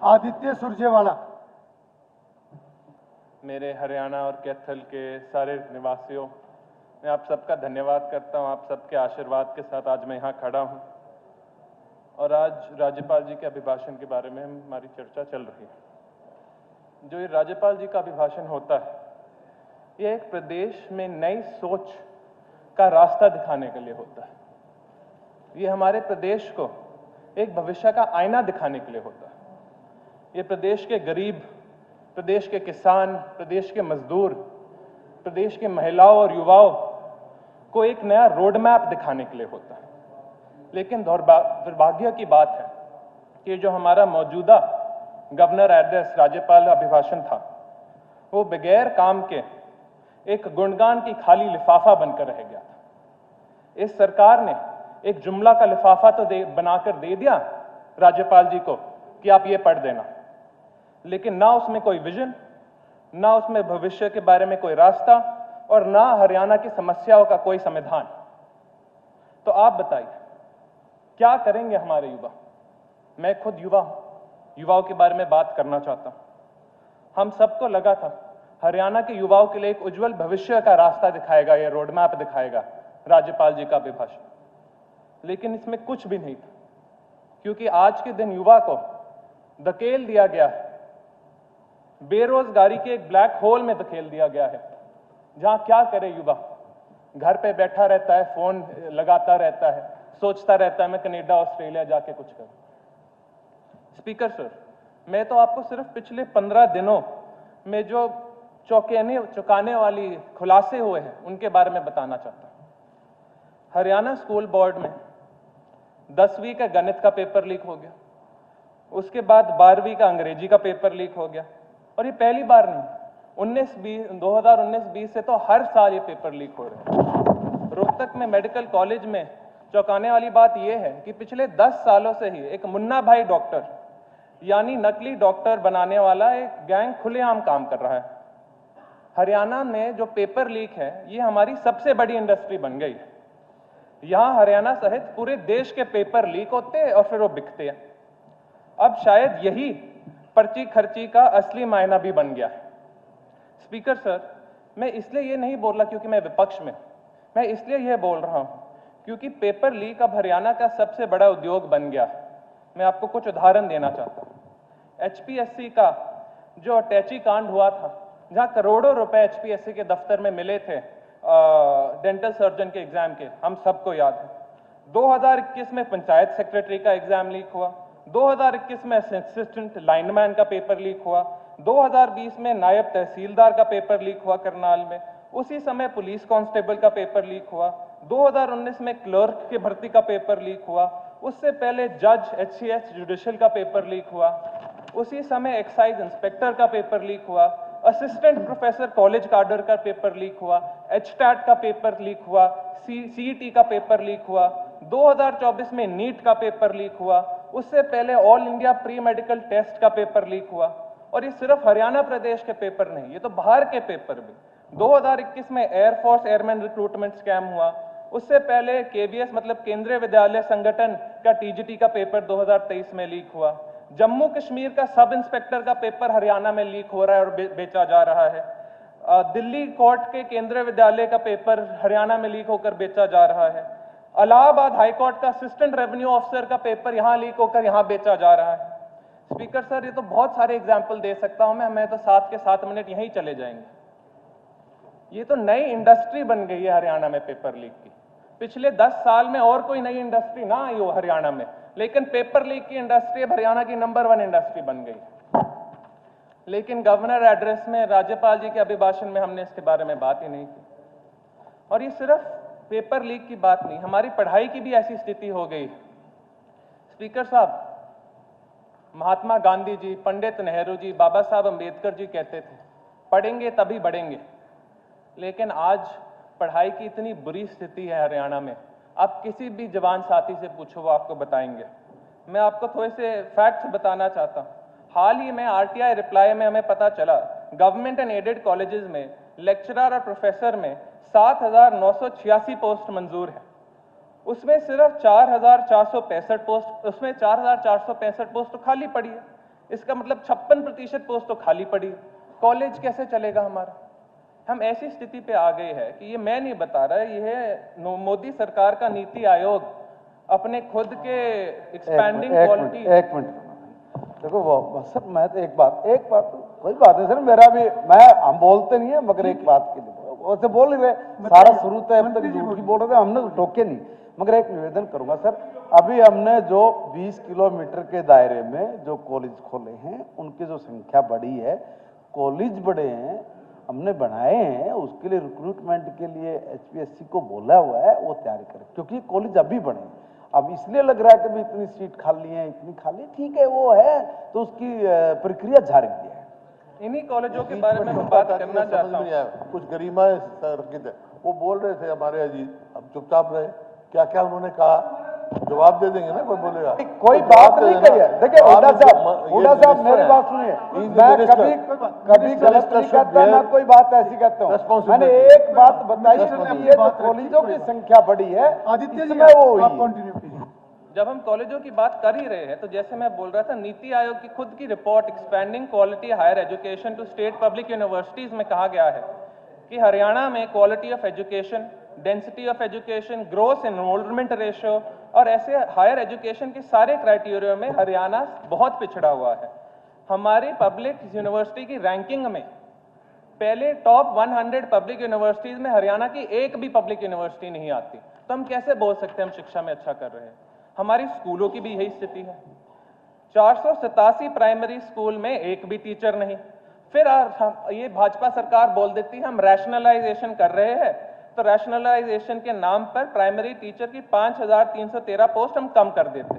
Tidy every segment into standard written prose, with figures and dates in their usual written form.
आदित्य सुरजेवाला। मेरे हरियाणा और कैथल के सारे निवासियों, मैं आप सबका धन्यवाद करता हूं। आप सबके आशीर्वाद के साथ आज मैं यहाँ खड़ा हूं और आज राज्यपाल जी के अभिभाषण के बारे में हमारी चर्चा चल रही है। जो ये राज्यपाल जी का अभिभाषण होता है, ये एक प्रदेश में नई सोच का रास्ता दिखाने के लिए होता है। ये हमारे प्रदेश को एक भविष्य का आईना दिखाने के लिए होता है। ये प्रदेश के गरीब, प्रदेश के किसान, प्रदेश के मजदूर, प्रदेश के महिलाओं और युवाओं को एक नया रोड मैप दिखाने के लिए होता है। लेकिन दुर्भाग्य की बात है कि जो हमारा मौजूदा गवर्नर एड्रेस, राज्यपाल अभिभाषण था, वो बगैर काम के एक गुणगान की खाली लिफाफा बनकर रह गया था। इस सरकार ने एक जुमला का लिफाफा तो बनाकर दे दिया राज्यपाल जी को कि आप ये पढ़ देना, लेकिन ना उसमें कोई विजन, ना उसमें भविष्य के बारे में कोई रास्ता और ना हरियाणा की समस्याओं का कोई समाधान। तो आप बताइए, क्या करेंगे हमारे युवा? मैं खुद युवा हूं, युवाओं के बारे में बात करना चाहता हूं। हम सबको लगा था हरियाणा के युवाओं के लिए एक उज्जवल भविष्य का रास्ता दिखाएगा, यह रोड मैप दिखाएगा राज्यपाल जी का अभिभाषण, लेकिन इसमें कुछ भी नहीं था। क्योंकि आज के दिन युवा को धकेल दिया गया है, बेरोजगारी के एक ब्लैक होल में धकेल दिया गया है, जहां क्या करे युवा? घर पे बैठा रहता है, फोन लगाता रहता है, सोचता रहता है मैं कनाडा ऑस्ट्रेलिया जाके कुछ करूं। स्पीकर सर, मैं तो आपको सिर्फ पिछले 15 दिनों में जो चौंकाने वाली खुलासे हुए हैं उनके बारे में बताना चाहता हूं। हरियाणा स्कूल बोर्ड में 10वीं का गणित का पेपर लीक हो गया, उसके बाद 12वीं का अंग्रेजी का पेपर लीक हो गया, और ये पहली बार नहीं, 2019-20 से तो हर साल ये पेपर लीक हो रहे हैं। रोहतक में मेडिकल कॉलेज में चौंकाने वाली बात यह है कि पिछले 10 सालों से ही एक मुन्ना भाई डॉक्टर, यानी नकली डॉक्टर बनाने वाला एक गैंग खुलेआम काम कर रहा है। हरियाणा में जो पेपर लीक है, ये हमारी सबसे बड़ी इंडस्ट्री बन गई है। यहां हरियाणा सहित पूरे देश के पेपर लीक होते हैं और फिर वो बिकते हैं। अब शायद यही पर्ची खर्ची का असली मायना भी बन गया है। स्पीकर सर, मैं इसलिए ये नहीं बोल रहा क्योंकि मैं विपक्ष में, मैं इसलिए यह बोल रहा हूं क्योंकि पेपर लीक अब हरियाणा का सबसे बड़ा उद्योग बन गया है। मैं आपको कुछ उदाहरण देना चाहता हूं। एचपीएससी का जो अटैची कांड हुआ था, जहां करोड़ों रुपए एचपीएससी के दफ्तर में मिले थे डेंटल सर्जन के एग्जाम के, हम सबको याद है। 2021 में पंचायत सेक्रेटरी का एग्जाम लीक हुआ, 2021 में असिस्टेंट लाइनमैन का पेपर लीक हुआ, 2020 में नायब तहसीलदार का पेपर लीक हुआ करनाल में, उसी समय पुलिस कांस्टेबल का पेपर लीक हुआ, 2019 में क्लर्क की भर्ती का पेपर लीक हुआ, उससे पहले जज एचसीएस जुडिशियल का पेपर लीक हुआ, उसी समय एक्साइज इंस्पेक्टर का पेपर लीक हुआ, असिस्टेंट प्रोफेसर कॉलेज कार्डर का पेपर लीक हुआ, एचटैट का पेपर लीक हुआ, सीईटी का पेपर लीक हुआ, 2024 में नीट का पेपर लीक हुआ, उससे पहले all India pre medical test का पेपर लीक हुआ। और ये सिर्फ हरियाणा प्रदेश के पेपर नहीं, ये तो बाहर के पेपर भी। 2021 में एयरफोर्स एयरमैन रिक्रूटमेंट स्कैम हुआ, उससे पहले केबीएस मतलब केंद्रीय विद्यालय संगठन का टीजीटी का पेपर 2023 में लीक हुआ। जम्मू कश्मीर का सब इंस्पेक्टर का पेपर हरियाणा में लीक हो रहा है और बेचा जा रहा है। दिल्ली कोर्ट के केंद्रीय विद्यालय का पेपर हरियाणा में लीक होकर बेचा जा रहा है। इलाहाबाद हाईकोर्ट का असिस्टेंट रेवेन्यू ऑफिसर का पेपर यहां लीक होकर यहां बेचा जा रहा है। स्पीकर सर, ये तो बहुत सारे एग्जाम्पल दे सकता हूं मैं तो 7 के 7 मिनट यहीं चले जाएंगे। ये तो नई इंडस्ट्री बन गई है हरियाणा में पेपर लीक की। पिछले 10 साल में और कोई नई इंडस्ट्री ना आई हो हरियाणा में, लेकिन पेपर लीक की इंडस्ट्री अब हरियाणा की नंबर 1 इंडस्ट्री बन गई। लेकिन गवर्नर एड्रेस में, राज्यपाल जी के अभिभाषण में हमने इसके बारे में बात ही नहीं की। और ये सिर्फ पेपर लीक की बात नहीं, हमारी पढ़ाई की भी ऐसी स्थिति हो गई। स्पीकर साहब, महात्मा गांधी जी, पंडित नेहरू जी, बाबा साहब अंबेडकर जी कहते थे पढ़ेंगे तभी बढ़ेंगे। लेकिन आज पढ़ाई की इतनी बुरी स्थिति है हरियाणा में, आप किसी भी जवान साथी से पूछो वो आपको बताएंगे। मैं आपको थोड़े से फैक्ट्स बताना चाहता हूं। हाल ही में आरटीआई रिप्लाई में हमें पता चला गवर्नमेंट एंड एडेड कॉलेजेस में लेक्चरर और प्रोफेसर में 7,986 पोस्ट मंजूर है। उसमें सिर्फ 4,465 पोस्ट, उसमें 4,465 पोस्ट तो खाली पड़ी है। इसका मतलब 56% पोस्ट तो खाली पड़ी। कॉलेज कैसे चलेगा हमारा? हम ऐसी स्थिति पे आ गए हैं कि ये मैं नहीं बता रहा, ये मोदी सरकार का नीति आयोग अपने खुद के एक्सपैंडिंग क्वालिटी। एक मिनट देखो वो सर, मैं तो एक बात कोई बात नहीं सर, मेरा भी हम बोलते नहीं है, मगर एक बात के लिए वैसे बोल नहीं रहे, सारा शुरू तो अब तक झूठ ही बोल रहे थे, हमने टोके नहीं। मगर एक निवेदन करूंगा सर, अभी हमने जो 20 किलोमीटर के दायरे में जो कॉलेज खोले हैं उनकी जो संख्या बढ़ी है, कॉलेज बड़े हैं, हमने बनाए हैं, उसके लिए रिक्रूटमेंट के लिए HPSC को बोला हुआ है वो तैयारी करें, क्योंकि कॉलेज अभी बने। अब इसलिए लग रहा है कि भी इतनी सीट खाली है, इतनी खाली, ठीक है वो है, तो उसकी प्रक्रिया जारी है। इन्हीं कॉलेजों के बारे में मैं बात करना चाहता हूँ। कुछ गरिमा संरक्षित है, वो बोल रहे थे हमारे अजीत, अब चुपचाप रहे। क्या क्या उन्होंने कहा, जवाब दे देंगे ना, कोई बोलेगा। कोई बात नहीं कही है। देखिए हुड्डा साहब मेरी बात सुनिए, मैं कभी गलत नहीं कहता, ना कोई बात ऐसी कहता हूँ। मैंने एक बात बताई कि ये जो कॉलेजों की संख्या बढ़ी है, इसमें वो हुई। जब हम कॉलेजों की बात कर ही रहे हैं, तो जैसे मैं बोल रहा था, नीति आयोग की खुद की report expanding quality higher education to state public universities में कहा गया है कि हरियाणा में quality of education, density of education, gross enrolment ratio और ऐसे हायर एजुकेशन के सारे क्राइटेरिया में हरियाणा बहुत पिछड़ा हुआ है। हमारी पब्लिक यूनिवर्सिटी की रैंकिंग में पहले टॉप 100 पब्लिक यूनिवर्सिटीज में हरियाणा की एक भी पब्लिक यूनिवर्सिटी नहीं आती। तो हम कैसे बोल सकते हैं हम शिक्षा में अच्छा कर रहे हैं? हमारी स्कूलों की भी यही स्थिति है। 487 प्राइमरी स्कूल में एक भी टीचर नहीं। फिर ये भाजपा सरकार बोल देती है हम रैशनलाइजेशन कर रहे हैं, तो रैशनलाइजेशन के नाम पर प्राइमरी टीचर की 5313 पोस्ट हम कम कर देते।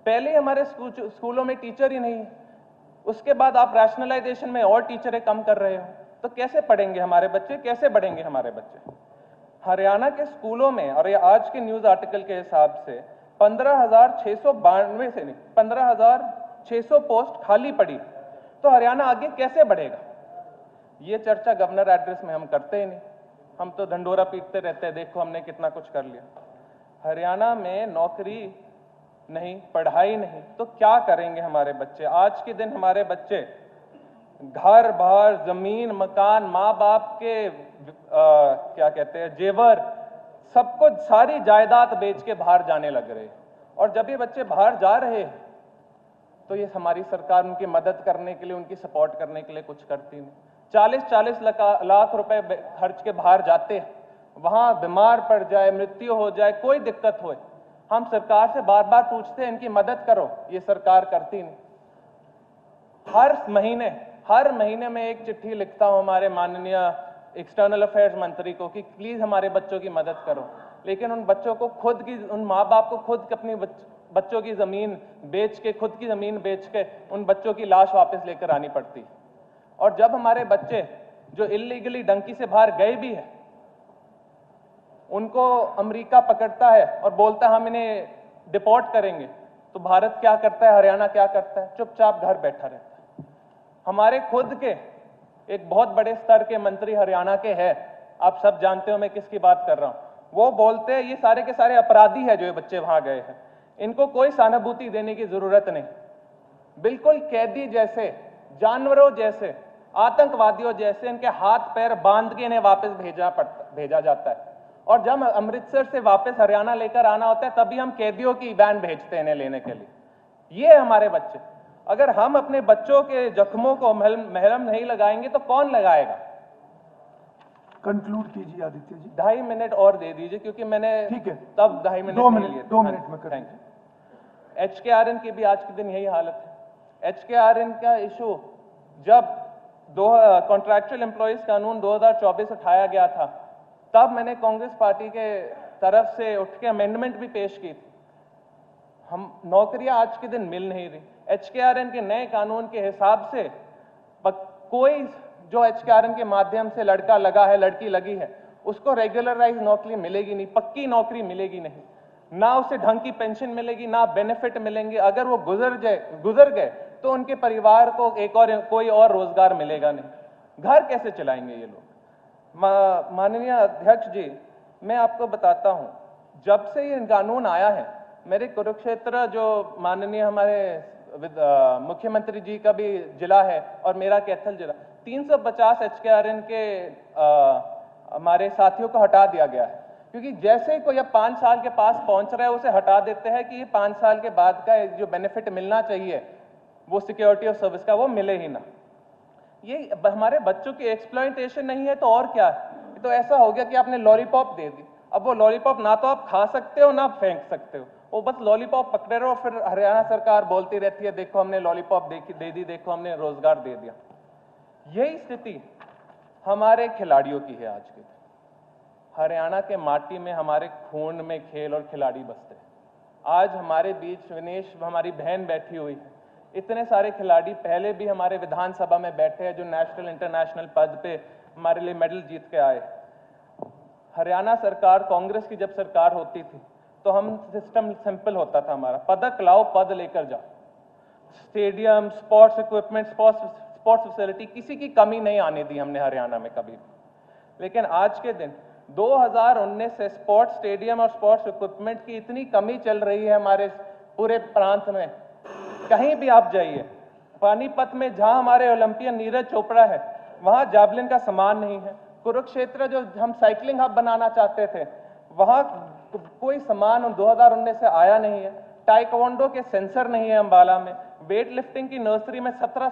पहले हमारे स्कूलों में टीचर ही नहीं, उसके बाद आप रैशनलाइजेशन में और टीचरें कम कर रहे हो, तो कैसे पढ़ेंगे हमारे बच्चे, कैसे बढ़ेंगे हमारे बच्चे? हरियाणा के स्कूलों में, और ये आज के न्यूज आर्टिकल के हिसाब से 15,692 से नहीं 15,600 पोस्ट खाली पड़ी, तो हरियाणा आगे कैसे बढ़ेगा? ये चर्चा गवर्नर एड्रेस में हम करते ही नहीं, हम तो ढंडोरा पीटते रहते हैं, देखो हमने कितना कुछ कर लिया। हरियाणा में नौकरी नहीं, पढ़ाई नहीं, तो क्या करेंगे हमारे बच्चे? आज के दिन हमारे बच्चे घर बार, जमीन, मकान, माँ बाप के क्या कहते हैं, जेवर, सब कुछ, सारी जायदाद बेच के बाहर जाने लग रहे हैं। और जब ये बच्चे बाहर जा रहे हैं तो ये हमारी सरकार उनकी मदद करने के लिए, उनकी सपोर्ट करने के लिए कुछ करती नहीं। 40-40 लाख रुपए खर्च के बाहर जाते हैं, वहां बीमार पड़ जाए, मृत्यु हो जाए, कोई दिक्कत हो, हम सरकार से बार बार पूछते हैं इनकी मदद करो, ये सरकार करती नहीं। हर महीने में एक चिट्ठी लिखता हूं हमारे माननीय एक्सटर्नल अफेयर्स मंत्री को कि प्लीज हमारे बच्चों की मदद करो, लेकिन उन बच्चों को खुद की, उन माँ बाप को खुद अपनी बच्चों की जमीन बेच के, खुद की जमीन बेच के उन बच्चों की लाश वापस लेकर आनी पड़ती। और जब हमारे बच्चे जो इलीगली डंकी से बाहर गए भी हैं, उनको अमेरिका पकड़ता है और बोलता है हम इन्हें डिपोर्ट करेंगे, तो भारत क्या करता है, हरियाणा क्या करता है? चुपचाप घर बैठा रहता है। हमारे खुद के एक बहुत बड़े स्तर के मंत्री हरियाणा के हैं, आप सब जानते हो मैं किसकी बात कर रहा हूं। वो बोलते हैं ये सारे के सारे अपराधी हैं जो ये बच्चे वहां गए हैं, इनको कोई सहानुभूति देने की जरूरत नहीं। बिल्कुल कैदी जैसे, जानवरों जैसे, आतंकवादियों जैसे इनके हाथ पैर बांध के इन्हें वापस भेजा जाता है। और जब अमृतसर से वापस हरियाणा लेकर आना होता है तभी हम कैदियों की वैन भेजते हैं इन्हें लेने के लिए। ये हमारे बच्चे, अगर हम अपने बच्चों के जख्मों को महरम नहीं लगाएंगे तो कौन लगाएगा? कंक्लूड कीजिए आदित्य जी। 2.5 मिनट और दे दीजिए, क्योंकि मैंने ठीक है तब 2.5 मिनट 2 मिनट में कर। Thank you. HKRN की भी आज के दिन यही हालत है। HKRN का इशू जब कॉन्ट्रैक्चुअल एम्प्लॉयज कानून 2024 उठाया गया था, तब मैंने कांग्रेस पार्टी के तरफ से उठ के अमेंडमेंट भी पेश की थी। हम नौकरियां आज के दिन मिल नहीं रही। HKRN के नए कानून के हिसाब से कोई जो HKRN के माध्यम से लड़का लगा है, लड़की लगी है, उसको रेगुलराइज नौकरी मिलेगी नहीं, पक्की नौकरी मिलेगी नहीं, ना उसे ढंग की पेंशन मिलेगी, ना बेनिफिट मिलेंगे। अगर वो गुजर गए तो उनके परिवार को कोई और रोजगार मिलेगा नहीं। घर कैसे चलाएंगे ये लोग? माननीय अध्यक्ष जी, मैं आपको बताता हूं, जब से ये कानून आया है, मेरे कुरुक्षेत्र जो माननीय हमारे मुख्यमंत्री जी का भी जिला है और मेरा कैथल जिला, 350 HKRN के हमारे साथियों को हटा दिया गया है, क्योंकि जैसे ही कोई अब 5 साल के पास पहुंच रहा है उसे हटा देते हैं कि ये 5 साल के बाद का जो बेनिफिट मिलना चाहिए वो सिक्योरिटी ऑफ सर्विस का वो मिले ही ना। ये हमारे बच्चों की एक्सप्लॉयटेशन नहीं है तो और क्या है। तो ऐसा हो गया कि आपने लॉलीपॉप दे दी, अब वो लॉलीपॉप ना तो आप खा सकते हो ना आप फेंक सकते हो, वो बस लॉलीपॉप पकड़े रहो, फिर हरियाणा सरकार बोलती रहती है देखो हमने लॉलीपॉप दे दी, देखो हमने रोजगार दे दिया। यही स्थिति हमारे खिलाड़ियों की है आज के दिन। हरियाणा के माटी में हमारे खून में खेल और खिलाड़ी बसते हैं। आज हमारे बीच विनेश हमारी बहन बैठी हुई है, इतने सारे खिलाड़ी पहले भी हमारे विधानसभा में बैठे हैं जो नेशनल इंटरनेशनल पद पे हमारे लिए मेडल जीत के आए। हरियाणा सरकार, कांग्रेस की जब सरकार होती थी तो हम सिस्टम सिंपल होता था हमारा, पदक लाओ पद लेकर जाओ, stadium, sports equipment, sports facility, किसी की कमी नहीं आने दी हमने हरियाणा में कभी भी। लेकिन आज के दिन 2019 से स्पोर्ट्स स्टेडियम और स्पोर्ट्स इक्विपमेंट की इतनी कमी चल रही है हमारे पूरे प्रांत में। कहीं भी आप जाइए, पानीपत में जहां हमारे ओलंपियन नीरज चोपड़ा है वहां जैवलिन का सामान नहीं है। कुरुक्षेत्र जो हम साइकिलिंग हब बनाना चाहते थे वहां कोई सामान 2019 से आया नहीं है। टाइकोंडो के सेंसर नहीं है अंबाला में। वेट लिफ्टिंग की नर्सरी में 17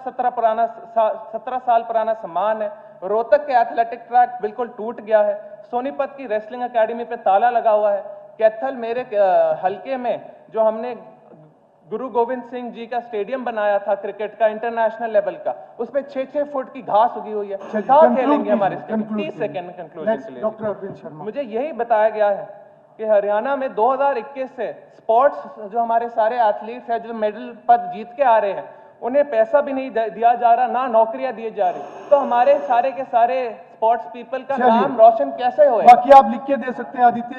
साल पुराना सामान है। रोहतक के एथलेटिक ट्रैक बिल्कुल टूट गया है। सोनीपत की रेसलिंग एकेडमी पे ताला लगा हुआ है। कैथल मेरे हलके में जो हमने गुरु गोविंद सिंह जी का स्टेडियम बनाया था क्रिकेट का इंटरनेशनल लेवल का, उस पे 6-6 फुट की घास उगी हुई है। कहाँ खेलेंगे हमारे स्टेडियम? 30 सेकंड कंक्लूजन के लिए डॉक्टर अरविंद शर्मा, मुझे यही बताया गया है कि हरियाणा में 2021 से स्पोर्ट्स जो हमारे सारे एथलीट्स हैं जो मेडल पद जीत के आ रहे हैं उन्हें पैसा भी नहीं दिया जा रहा, ना नौकरियां दी जा रही। तो हमारे सारे के सारे स्पोर्ट्स पीपल का नाम रोशन कैसे होए? बाकी आप लिख के दे सकते हैं आदित्य।